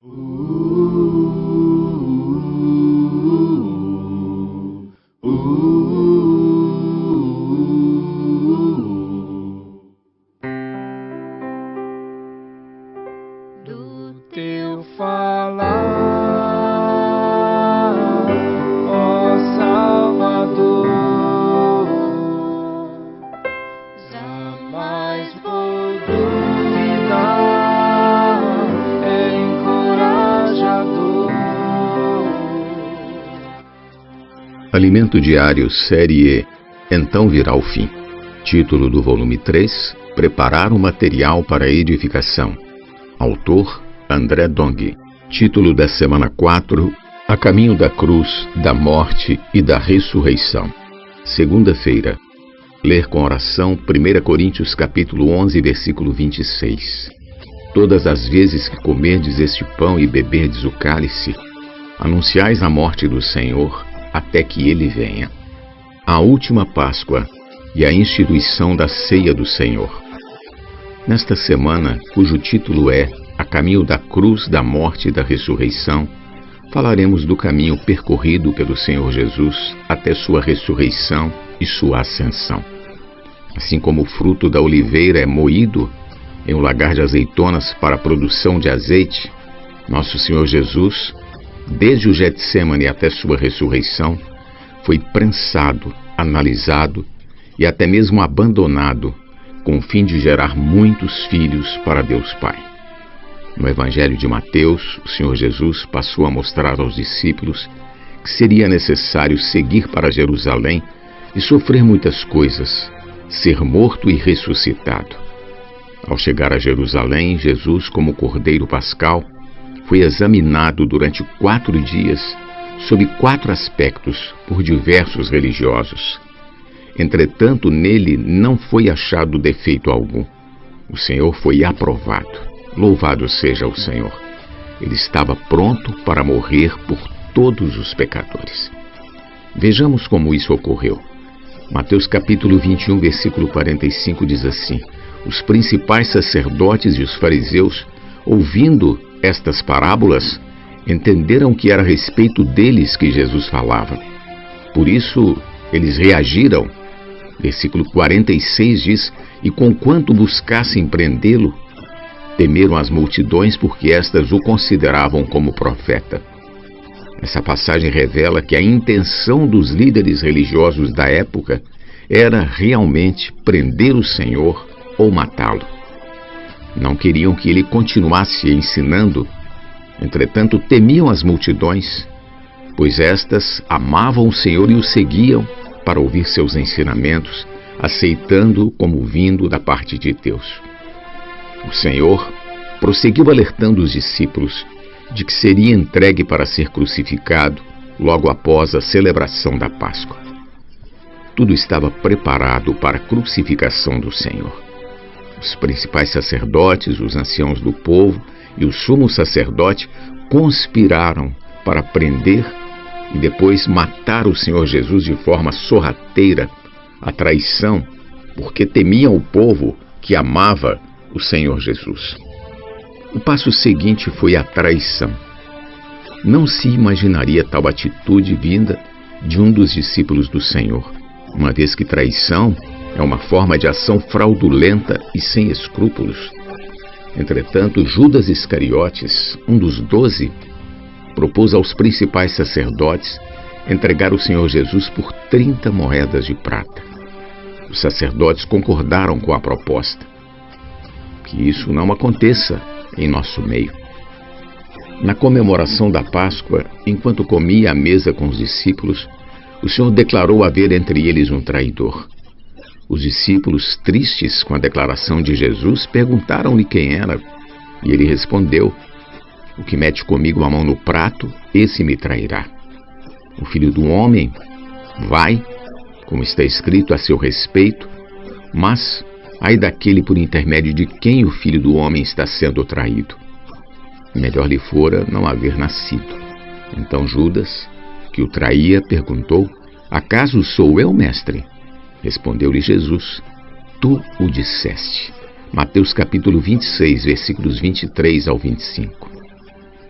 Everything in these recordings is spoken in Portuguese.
Do teu falar, ó Salvador, jamais vou duvidar, é encorajador. Alimento Diário, Série E, Então Virá o Fim. Título do volume 3, Preparar o Material para a Edificação. Autor, André Dong. Título da semana 4, A Caminho da Cruz, da Morte e da Ressurreição. Segunda-feira. Ler com oração 1 Coríntios capítulo 11, versículo 26. Todas as vezes que comerdes este pão e beberdes o cálice, anunciais a morte do Senhor até que ele venha. A última Páscoa e a instituição da ceia do Senhor. Nesta semana, cujo título é A Caminho da Cruz, da Morte e da Ressurreição, falaremos do caminho percorrido pelo Senhor Jesus até sua ressurreição e sua ascensão. Assim como o fruto da oliveira é moído em um lagar de azeitonas para a produção de azeite, nosso Senhor Jesus, desde o Getsêmani até sua ressurreição, foi prensado, analisado e até mesmo abandonado, com o fim de gerar muitos filhos para Deus Pai. No Evangelho de Mateus, o Senhor Jesus passou a mostrar aos discípulos que seria necessário seguir para Jerusalém e sofrer muitas coisas, ser morto e ressuscitado. Ao chegar a Jerusalém, Jesus, como Cordeiro Pascal, foi examinado durante 4 dias, sob 4 aspectos, por diversos religiosos. Entretanto, nele não foi achado defeito algum. O Senhor foi aprovado. Louvado seja o Senhor. Ele estava pronto para morrer por todos os pecadores. Vejamos como isso ocorreu. Mateus capítulo 21, versículo 45 diz assim: Os principais sacerdotes e os fariseus, ouvindo estas parábolas, entenderam que era a respeito deles que Jesus falava. Por isso, eles reagiram. Versículo 46 diz: E conquanto buscassem prendê-lo, temeram as multidões, porque estas o consideravam como profeta. Essa passagem revela que a intenção dos líderes religiosos da época era realmente prender o Senhor ou matá-lo. Não queriam que ele continuasse ensinando, entretanto temiam as multidões, pois estas amavam o Senhor e o seguiam para ouvir seus ensinamentos, aceitando-o como vindo da parte de Deus. O Senhor prosseguiu alertando os discípulos de que seria entregue para ser crucificado logo após a celebração da Páscoa. Tudo estava preparado para a crucificação do Senhor. Os principais sacerdotes, os anciãos do povo e o sumo sacerdote conspiraram para prender e depois matar o Senhor Jesus de forma sorrateira, a traição, porque temiam o povo que amava o Senhor Jesus. O passo seguinte foi a traição. Não se imaginaria tal atitude vinda de um dos discípulos do Senhor, uma vez que traição é uma forma de ação fraudulenta e sem escrúpulos. Entretanto, Judas Iscariotes, um dos 12, propôs aos principais sacerdotes entregar o Senhor Jesus por 30 moedas de prata. Os sacerdotes concordaram com a proposta. Que isso não aconteça em nosso meio. Na comemoração da Páscoa, enquanto comia à mesa com os discípulos, o Senhor declarou haver entre eles um traidor. Os discípulos, tristes com a declaração de Jesus, perguntaram-lhe quem era, e ele respondeu: O que mete comigo a mão no prato, esse me trairá. O Filho do Homem vai, como está escrito a seu respeito, mas ai daquele por intermédio de quem o Filho do Homem está sendo traído. Melhor lhe fora não haver nascido. Então Judas, que o traía, perguntou: Acaso sou eu, mestre? Respondeu-lhe Jesus: Tu o disseste. Mateus capítulo 26, versículos 23 ao 25.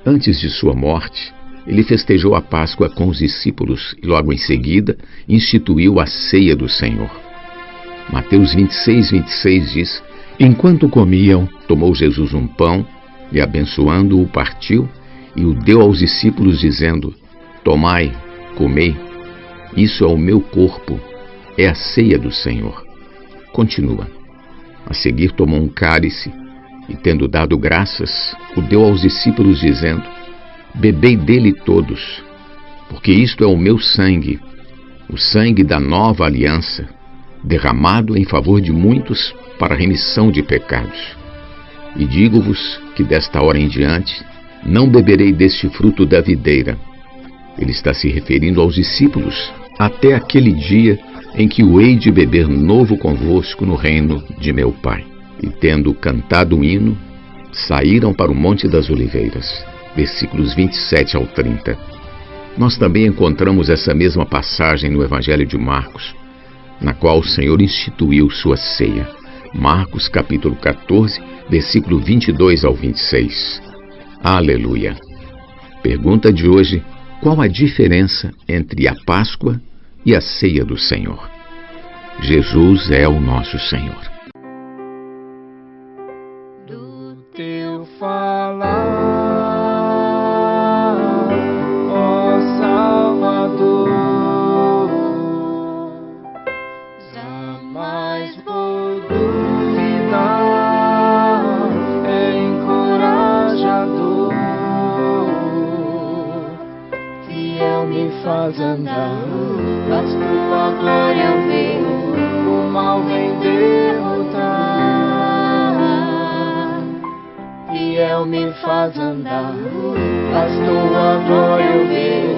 Antes de sua morte, ele festejou a Páscoa com os discípulos e logo em seguida instituiu a ceia do Senhor. Mateus 26 diz: Enquanto comiam, tomou Jesus um pão e, abençoando-o, partiu e o deu aos discípulos, dizendo: Tomai, comei, isso é o meu corpo, é a ceia do Senhor. Continua. A seguir tomou um cálice e, tendo dado graças, o deu aos discípulos, dizendo: Bebei dele todos, porque isto é o meu sangue, o sangue da nova aliança, derramado em favor de muitos para a remissão de pecados. E digo-vos que desta hora em diante não beberei deste fruto da videira. Ele está se referindo aos discípulos, até aquele dia em que o hei de beber novo convosco no reino de meu Pai. E tendo cantado um hino, saíram para o Monte das Oliveiras. Versículos 27 ao 30. Nós também encontramos essa mesma passagem no Evangelho de Marcos, na qual o Senhor instituiu sua ceia. Marcos capítulo 14, versículo 22 ao 26. Aleluia! Pergunta de hoje: qual a diferença entre a Páscoa e a ceia do Senhor? Jesus é o nosso Senhor. Do teu falar, ó Salvador, jamais vou duvidar, é encorajador, fiel me faz andar, mas tua glória eu ver, o mal vem derrotar. Fiel me faz andar, mas tua glória eu ver,